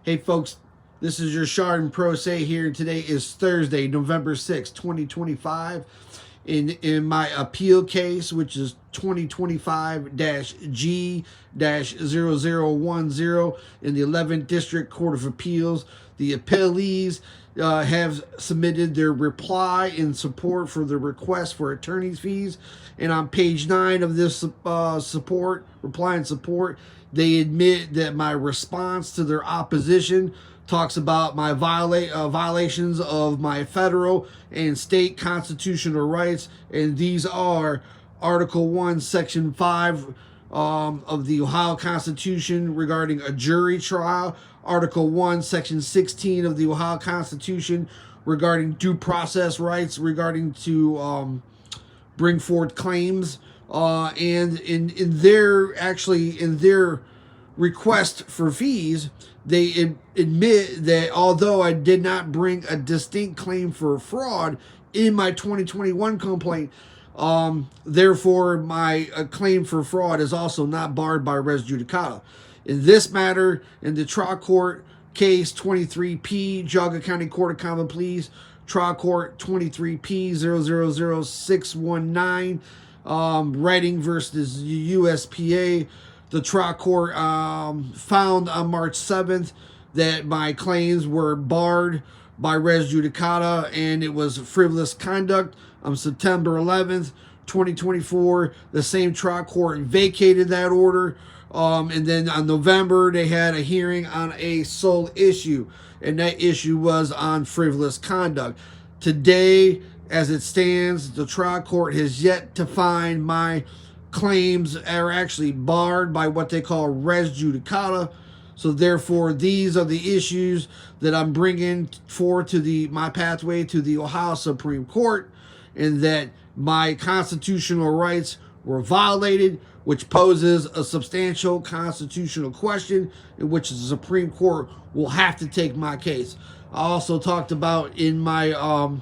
Hey folks, this is your Chardon Pro Say here, and today is Thursday, November 6, 2025. In my appeal case, which is 2025-G-0010 in the 11th District Court of Appeals, the appellees have submitted their reply in support for the request for attorney's fees. And on page 9 of this reply and support, they admit that my response to their opposition talks about my violations of my federal and state constitutional rights, and these are Article 1, Section 5 of the Ohio Constitution regarding a jury trial, Article 1, Section 16 of the Ohio Constitution regarding due process rights regarding to bring forth claims, and in their request for fees, they admit that although I did not bring a distinct claim for fraud in my 2021 complaint, therefore my claim for fraud is also not barred by res judicata. In this matter, in the trial court case 23P, Geauga County Court of Common Pleas, trial court 23P000619, Redding versus USPA, the trial court found on March 7th that my claims were barred by res judicata and it was frivolous conduct. On September 11th, 2024, the same trial court vacated that order. And then on November, they had a hearing on a sole issue, and that issue was on frivolous conduct. Today, as it stands, the trial court has yet to find my claims are actually barred by what they call res judicata. So therefore, these are the issues that I'm bringing forward to my pathway to the Ohio Supreme Court, and that my constitutional rights were violated, which poses a substantial constitutional question in which the Supreme Court will have to take my case. I also talked about in my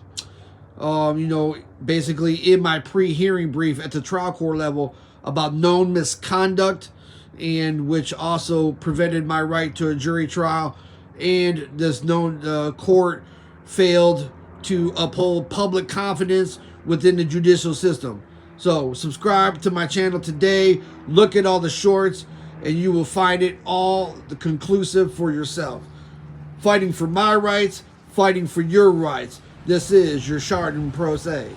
basically in my pre-hearing brief at the trial court level about known misconduct, and which also prevented my right to a jury trial, and this known court failed to uphold public confidence within the judicial system. So subscribe to my channel today, look at all the shorts, and you will find it all conclusive for yourself. Fighting for my rights, fighting for your rights. This is your Chardon Pro Say.